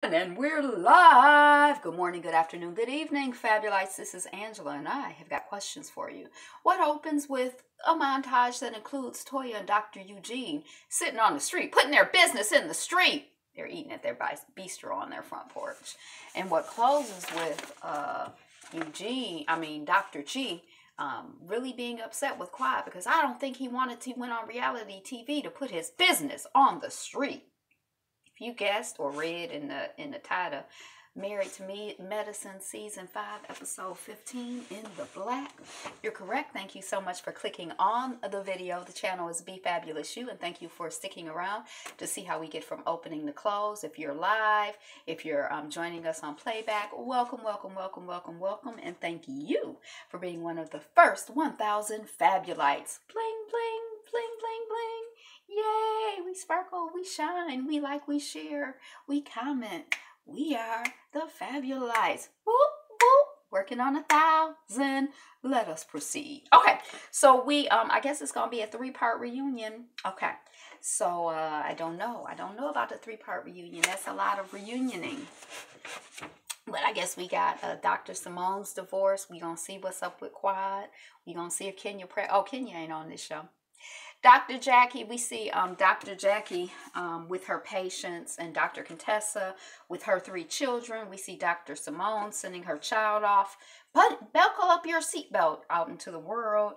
And we're live. Good morning, good afternoon, good evening, Fabulites. This is Angela, and I have got questions for you. What opens with a montage that includes Toya and Dr. Eugene sitting on the street, putting their business in the street? They're eating at their bistro on their front porch. And what closes with Dr. G, really being upset with Quiet because I don't think he wanted to went on reality TV to put his business on the street. You guessed or read in the title, Married to Medicine Season 5 Episode 15 in the black. You're correct. Thank you so much for clicking on the video. The channel is Be Fabulous You, and thank you for sticking around to see how we get from opening to close. If you're live, if you're joining us on playback, welcome, welcome, welcome, welcome, welcome, and thank you for being one of the first 1,000 Fabulites. Bling, bling, bling, bling, bling. Yay, we sparkle, we shine, we like, we share, we comment. We are the Fabulites. Whoop, whoop. Working on 1,000. Let us proceed. Okay, so I guess it's going to be a 3-part reunion. Okay, so I don't know about the 3-part reunion. That's a lot of reunioning. But I guess we got Dr. Simone's divorce. We're going to see what's up with Quad. We're going to see if Kenya Kenya ain't on this show. Dr. Jackie, we see Dr. Jackie with her patients and Dr. Contessa with her 3 children. We see Dr. Simone sending her child off. But buckle up your seatbelt out into the world.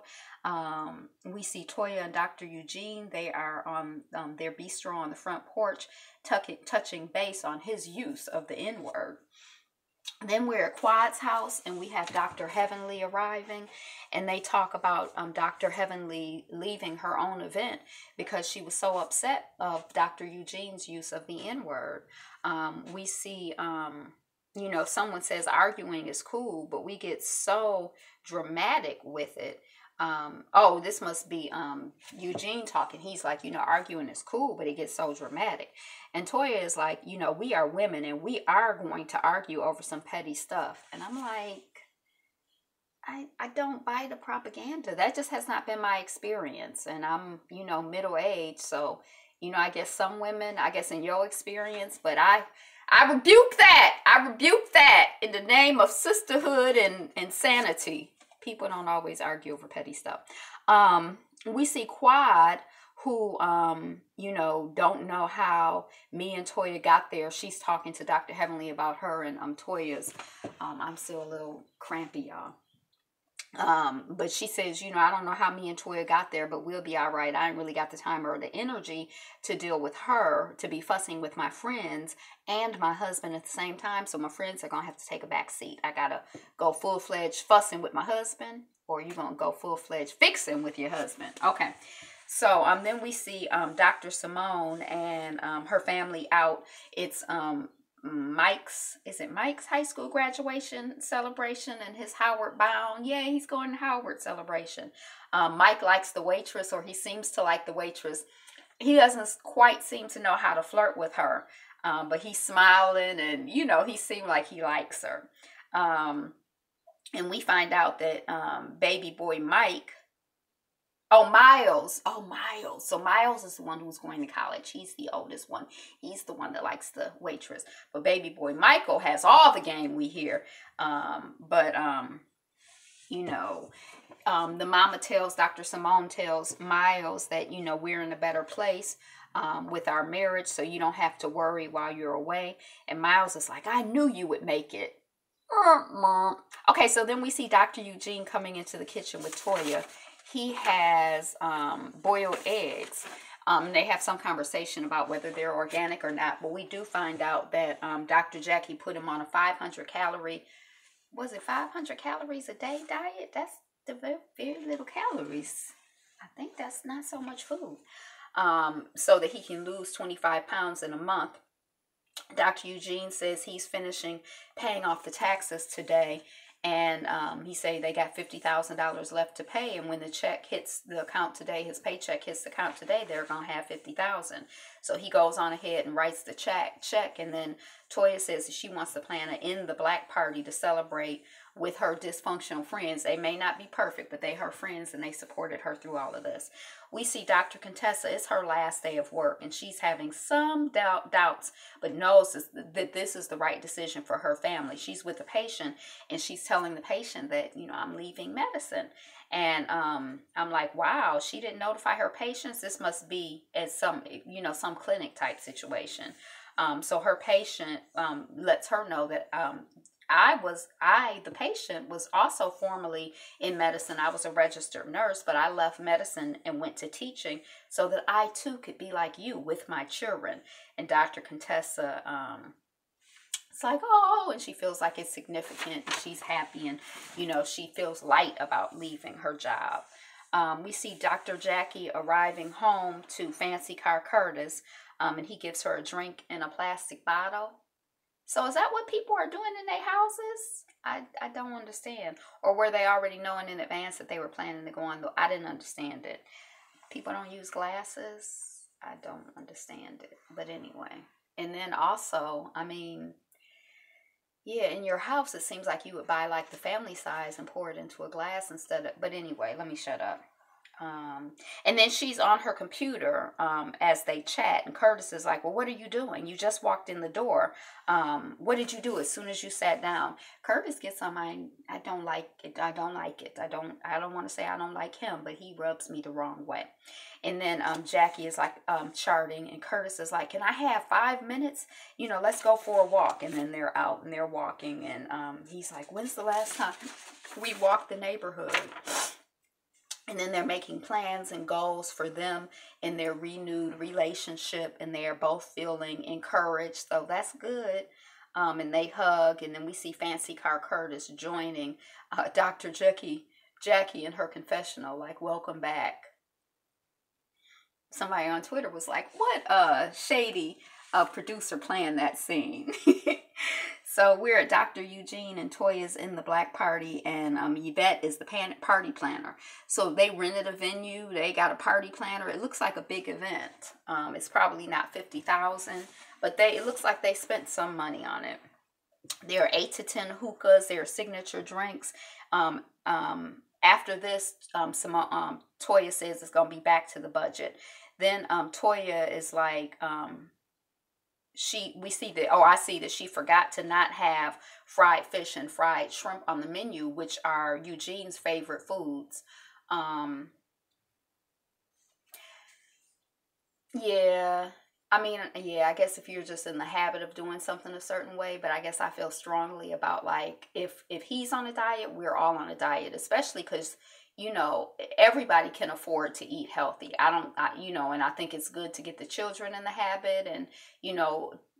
We see Toya and Dr. Eugene. They are on their bistro on the front porch, touching base on his use of the N-word. Then we're at Quad's house, and we have Dr. Heavenly arriving, and they talk about Dr. Heavenly leaving her own event because she was so upset of Dr. Eugene's use of the N-word. We see, someone says arguing is cool, but we get so dramatic with it. This must be Eugene talking. He's like, arguing is cool, but it gets so dramatic. And Toya is like, we are women and we are going to argue over some petty stuff. And I'm like, I don't buy the propaganda. That just has not been my experience. And I'm, middle-aged. So, I guess some women, in your experience, but I rebuke that. I rebuke that in the name of sisterhood and sanity. People don't always argue over petty stuff. We see Quad, who, don't know how me and Toya got there. She's talking to Dr. Heavenly about her and Toya's. I'm still a little crampy, y'all. But she says, I don't know how me and Toya got there, but we'll be all right. I ain't really got the time or the energy to deal with her, to be fussing with my friends and my husband at the same time. So my friends are going to have to take a back seat. I got to go full-fledged fussing with my husband, or you going to go full-fledged fixing with your husband. Okay. So then we see Dr. Simone and her family out. It's Mike's high school graduation celebration and his Howard bound. Yeah, he's going to Howard celebration. Mike likes the waitress, or he seems to like the waitress. He doesn't quite seem to know how to flirt with her, but he's smiling and, he seemed like he likes her. And we find out that baby boy Mike, Miles. So Miles is the one who's going to college. He's the oldest one. He's the one that likes the waitress. But baby boy Michael has all the game, we hear. The mama tells, Dr. Simone tells Miles that, we're in a better place with our marriage, so you don't have to worry while you're away. And Miles is like, I knew you would make it. Okay, so then we see Dr. Eugene coming into the kitchen with Toya. He has boiled eggs. They have some conversation about whether they're organic or not. But we do find out that Dr. Jackie put him on a 500 calories a day diet? That's the very little calories. I think that's not so much food. So that he can lose 25 pounds in a month. Dr. Eugene says he's finishing paying off the taxes today. And he say they got $50,000 left to pay, and when the check hits the account today, his paycheck hits the account today, they're gonna have $50,000. So he goes on ahead and writes the check. And then Toya says that she wants to plan an In the Black party to celebrate with her dysfunctional friends. They may not be perfect, but they her friends, and they supported her through all of this. We see Dr. Contessa, it's her last day of work, and she's having some doubts, but knows that this is the right decision for her family. She's with the patient, and she's telling the patient that, I'm leaving medicine. And I'm like, wow, she didn't notify her patients. This must be at some clinic type situation. So her patient lets her know that the patient, was also formerly in medicine. I was a registered nurse, but I left medicine and went to teaching so that I too could be like you with my children. And Dr. Contessa, it's like, oh, and she feels like it's significant, and she's happy, and, she feels light about leaving her job. We see Dr. Jackie arriving home to Fancy Car Curtis, and he gives her a drink in a plastic bottle. So is that what people are doing in their houses? I don't understand. Or were they already knowing in advance that they were planning to go on? I didn't understand it. People don't use glasses. I don't understand it. But anyway. And then also, yeah, in your house, it seems like you would buy like the family size and pour it into a glass instead of, but anyway, let me shut up. And then she's on her computer as they chat, and Curtis is like, well, what are you doing? You just walked in the door. What did you do as soon as you sat down? Curtis gets on my, I don't like it. I don't like it. I don't want to say I don't like him, but he rubs me the wrong way. And then Jackie is like charting, and Curtis is like, can I have 5 minutes? Let's go for a walk. And then they're out and they're walking, and he's like, when's the last time we walked the neighborhood? And then they're making plans and goals for them in their renewed relationship, and they're both feeling encouraged. So that's good. And they hug, and then we see Fancy Car Curtis joining Dr. Jackie in her confessional, like, welcome back. Somebody on Twitter was like, what shady producer planned that scene? So we're at Dr. Eugene, and Toya's in the Black party, and Yvette is the party planner. So they rented a venue. They got a party planner. It looks like a big event. It's probably not 50,000, but it looks like they spent some money on it. There are 8 to 10 hookahs. There are signature drinks. After this, Toya says it's going to be back to the budget. Then Toya is like, I see that she forgot to not have fried fish and fried shrimp on the menu, which are Eugene's favorite foods. Yeah. I guess if you're just in the habit of doing something a certain way, but I guess I feel strongly about, like, if he's on a diet, we're all on a diet, especially because, everybody can afford to eat healthy. And I think it's good to get the children in the habit, and,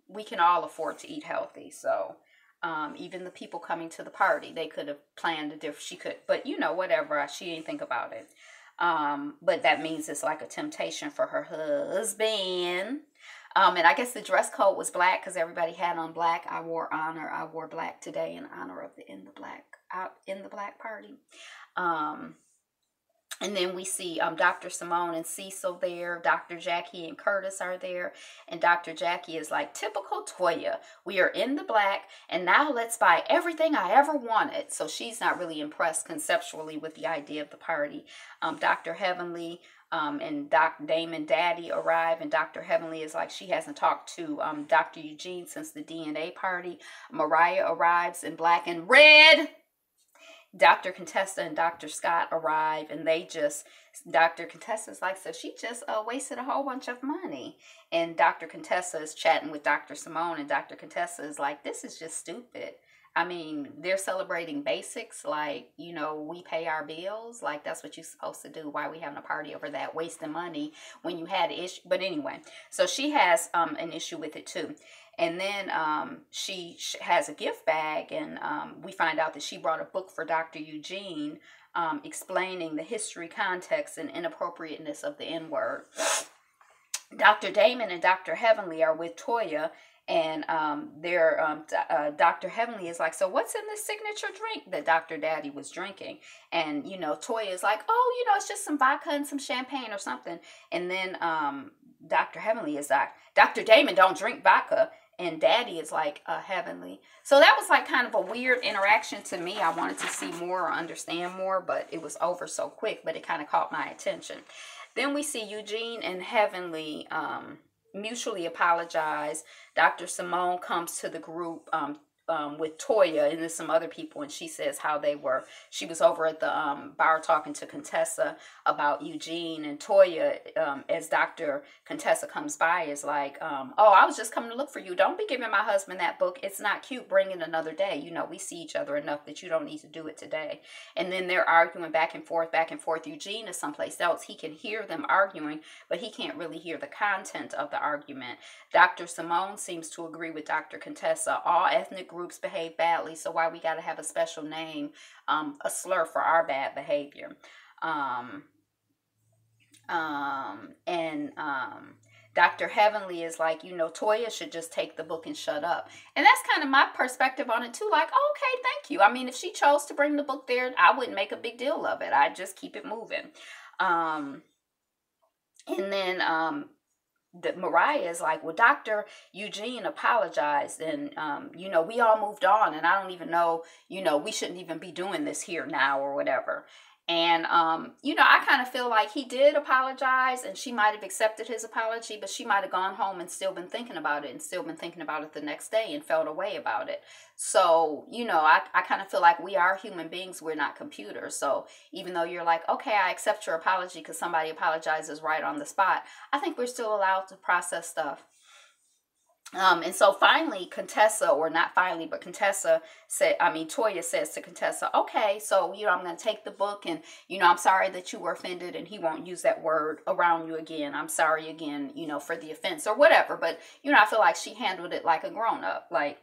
we can all afford to eat healthy. So, even the people coming to the party, they could have planned but whatever, she didn't think about it. But that means it's like a temptation for her husband. And I guess the dress code was black because everybody had on black. I wore black today in honor of the In the Black party. And then we see Dr. Simone and Cecil there. Dr. Jackie and Curtis are there. And Dr. Jackie is like, typical Toya. We are in the black, and now let's buy everything I ever wanted. So she's not really impressed conceptually with the idea of the party. Dr. Heavenly and Damon Daddy arrive, and Dr. Heavenly is like, she hasn't talked to Dr. Eugene since the DNA party. Mariah arrives in black and red. Dr. Contessa and Dr. Scott arrive, and Dr. Contessa's like, so she just wasted a whole bunch of money. And Dr. Contessa is chatting with Dr. Simone, and Dr. Contessa is like, this is just stupid. They're celebrating basics, like, we pay our bills. Like, that's what you're supposed to do. Why are we having a party over that, wasting money when you had issue? But anyway, so she has an issue with it too. And then she has a gift bag, and we find out that she brought a book for Dr. Eugene explaining the history, context, and inappropriateness of the N-word. Dr. Damon and Dr. Heavenly are with Toya, and Dr. Heavenly is like, so what's in this signature drink that Dr. Daddy was drinking? And, Toya is like, oh, it's just some vodka and some champagne or something. And then Dr. Heavenly is like, Dr. Damon don't drink vodka. And Daddy is like, Heavenly. So that was like kind of a weird interaction to me. I wanted to see more or understand more, but it was over so quick, but it kind of caught my attention. Then we see Eugene and Heavenly mutually apologize. Dr. Simone comes to the group with Toya and then some other people, and she says how she was over at the bar talking to Contessa about Eugene, and Toya, as Dr. Contessa comes by, is like, oh, I was just coming to look for you. Don't be giving my husband that book. It's not cute. Bring it another day. You know, we see each other enough that you don't need to do it today. And then they're arguing back and forth, back and forth. Eugene is someplace else. He can hear them arguing, but he can't really hear the content of the argument. Dr. Simone seems to agree with Dr. Contessa. All ethnic groups behave badly, so why we got to have a special name, a slur for our bad behavior. Dr. Heavenly is like, you know, Toya should just take the book and shut up. And that's kind of my perspective on it too. Like, okay, thank you. I mean, if she chose to bring the book there, I wouldn't make a big deal of it. I'd just keep it moving. And then Mariah is like, well, Dr. Eugene apologized, and you know, we all moved on, and I don't even know, you know, we shouldn't even be doing this here now or whatever. And you know, I kind of feel like he did apologize, and she might have accepted his apology, but she might have gone home and still been thinking about it, and still been thinking about it the next day and felt a way about it. So, you know, I kind of feel like we are human beings. We're not computers. So even though you're like, okay, I accept your apology because somebody apologizes right on the spot, I think we're still allowed to process stuff. And so finally, Contessa, or not finally, but Contessa said, I mean, Toya says to Contessa, okay, so, you know, I'm going to take the book, and, you know, I'm sorry that you were offended, and he won't use that word around you again. I'm sorry again, you know, for the offense or whatever. But, you know, I feel like she handled it like a grown-up. Like,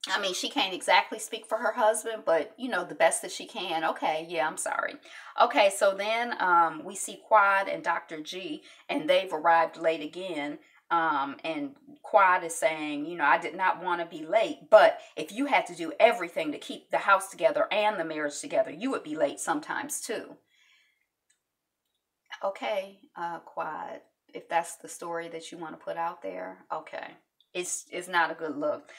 I mean, she can't exactly speak for her husband, but, you know, the best that she can. Okay, yeah, I'm sorry. Okay, so then we see Quad and Dr. G, and they've arrived late again. And Quad is saying, you know, I did not want to be late, but if you had to do everything to keep the house together and the marriage together, you would be late sometimes too. Okay, Quad, if that's the story that you want to put out there, okay. It's not a good look.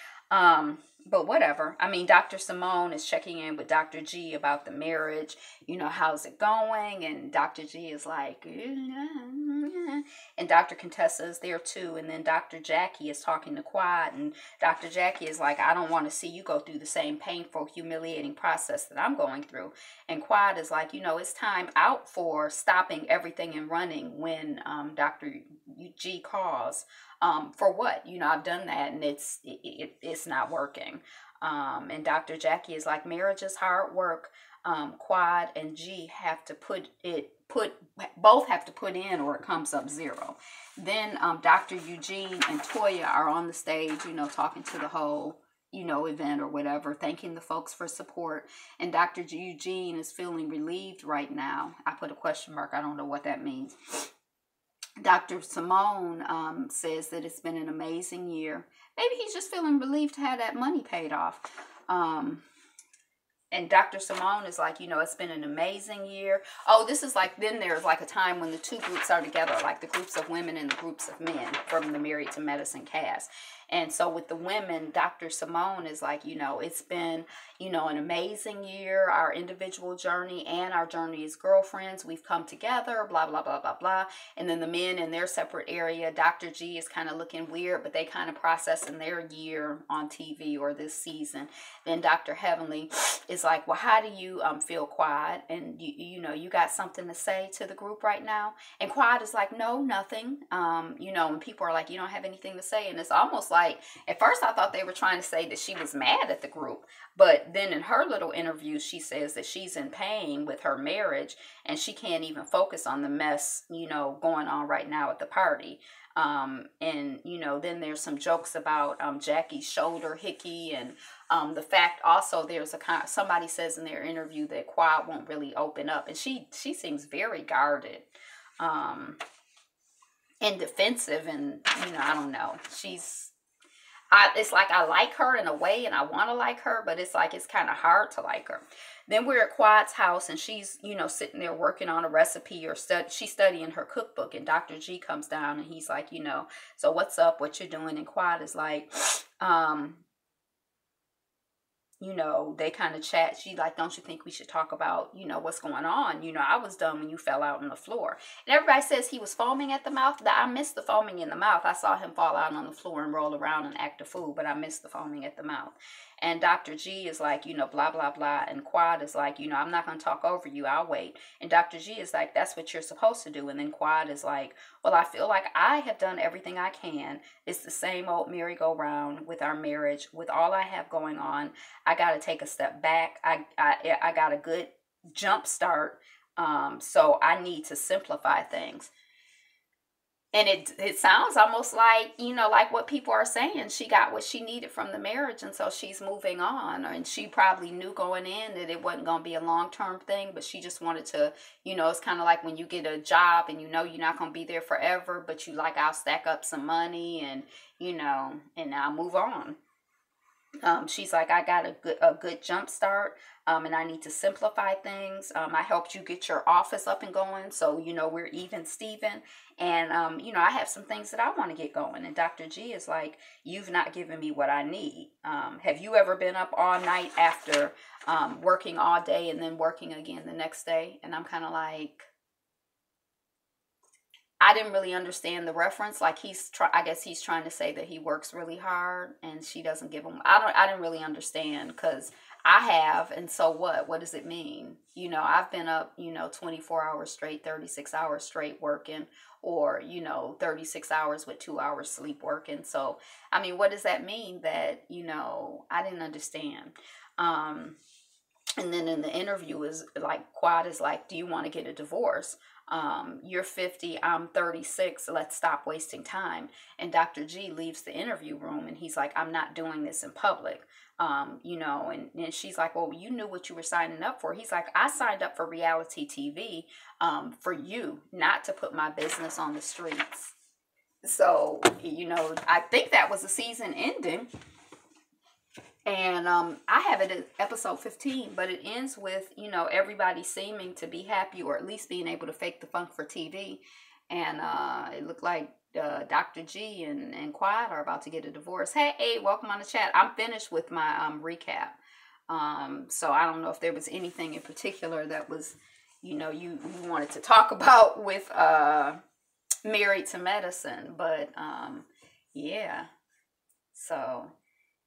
But whatever. I mean, Dr. Simone is checking in with Dr. G about the marriage. You know, how's it going? And Dr. G is like, and Dr. Contessa is there too. And then Dr. Jackie is talking to Quad, and Dr. Jackie is like, I don't want to see you go through the same painful, humiliating process that I'm going through. And Quad is like, you know, it's time out for stopping everything and running when Dr. G calls. For what? You know, I've done that, and it's not working. And Dr. Jackie is like, marriage is hard work. Quad and G have to both have to put in, or it comes up zero. Then Dr. Eugene and Toya are on the stage, you know, talking to the whole, you know, event or whatever, thanking the folks for support. And Dr. Eugene is feeling relieved right now. I put a question mark. I don't know what that means. Dr. Simone says that it's been an amazing year. Maybe he's just feeling relieved to have that money paid off. And Dr. Simone is like, you know, it's been an amazing year. Oh, this is like, then there's like a time when the two groups are together, like the groups of women and the groups of men from the Married to Medicine cast. And so with the women, Dr. Simone is like, you know, it's been, you know, an amazing year, our individual journey and our journey as girlfriends. We've come together, blah, blah, blah, blah, blah. And then the men in their separate area, Dr. G is kind of looking weird, but they kind of processing their year on TV or this season. Then Dr. Heavenly is like, well, how do you feel, Quad? And, you know, you got something to say to the group right now? And Quad is like, no, nothing. You know, and people are like, you don't have anything to say. And it's almost like, at first I thought they were trying to say that she was mad at the group. But then in her little interview, she says that she's in pain with her marriage, and she can't even focus on the mess, you know, going on right now at the party. And, you know, then there's some jokes about Jackie's shoulder hickey, and the fact also there's somebody says in their interview that Quad won't really open up, and she seems very guarded and defensive, and, you know, I don't know. it's like I like her in a way and I want to like her, but it's like it's kind of hard to like her. Then we're at Quad's house and she's, sitting there working on a recipe or she's studying her cookbook, and Dr. G comes down and he's like, so what's up, what you're doing? And Quad is like, they kind of chat. She like, don't you think we should talk about, what's going on? I was dumb when you fell out on the floor. And everybody says he was foaming at the mouth. I missed the foaming in the mouth. I saw him fall out on the floor and roll around and act a fool, but I missed the foaming at the mouth. And Dr. G is like, blah, blah, blah. And Quad is like, I'm not going to talk over you. I'll wait. And Dr. G is like, that's what you're supposed to do. And then Quad is like, well, I feel like I have done everything I can. It's the same old merry-go-round with our marriage, with all I have going on. I got to take a step back. I got a good jump start. So I need to simplify things. And it sounds almost like, like what people are saying. She got what she needed from the marriage, and so she's moving on. And she probably knew going in that it wasn't going to be a long-term thing, but she just wanted to, it's kind of like when you get a job and you're not going to be there forever, but you like, I'll stack up some money and, and I'll move on. She's like, I got a good jump start, and I need to simplify things. I helped you get your office up and going, so, we're even Steven. And, I have some things that I want to get going. And Dr. G is like, you've not given me what I need. Have you ever been up all night after working all day and then working again the next day? And I'm kind of like, I didn't really understand the reference. Like I guess he's trying to say that he works really hard and she doesn't give him. I didn't really understand, because I have, and so what? What does it mean? I've been up, 24 hours straight, 36 hours straight working, or 36 hours with 2 hours sleep working. So I mean, what does that mean? That I didn't understand. And then in the interview is like, Quad is like, do you want to get a divorce? You're 50, I'm 36, let's stop wasting time. And Dr. G leaves the interview room and he's like, I'm not doing this in public. And she's like, well, you knew what you were signing up for. He's like, I signed up for reality TV for you, not to put my business on the streets. So, I think that was the season ending. And I have it at episode 15, but it ends with, everybody seeming to be happy, or at least being able to fake the funk for TV. And it looked like Dr. G and Quad are about to get a divorce. Hey, welcome on the chat. I'm finished with my recap. So I don't know if there was anything in particular that was, you wanted to talk about with Married to Medicine. But yeah, so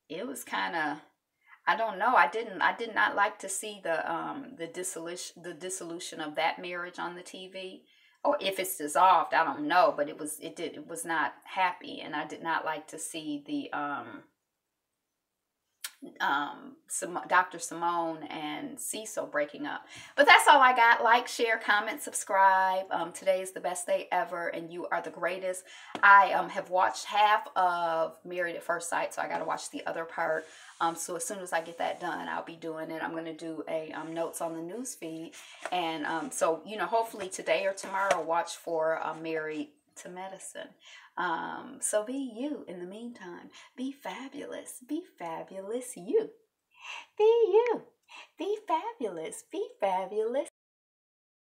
it was kind of, I don't know. I did not like to see the dissolution of that marriage on the TV, or if it's dissolved, I don't know. But it was not happy, and I did not like to see the Dr. Simone and Cecil breaking up. But that's all I got. Like, share, comment, subscribe. Today is the best day ever, and you are the greatest. I have watched half of Married at First Sight, so I got to watch the other part. So as soon as I get that done, I'll be doing it. I'm going to do a notes on the news feed, and so hopefully today or tomorrow, watch for Married to Medicine. So be you in the meantime. Be fabulous. Be fabulous you. Be you. Be fabulous. Be fabulous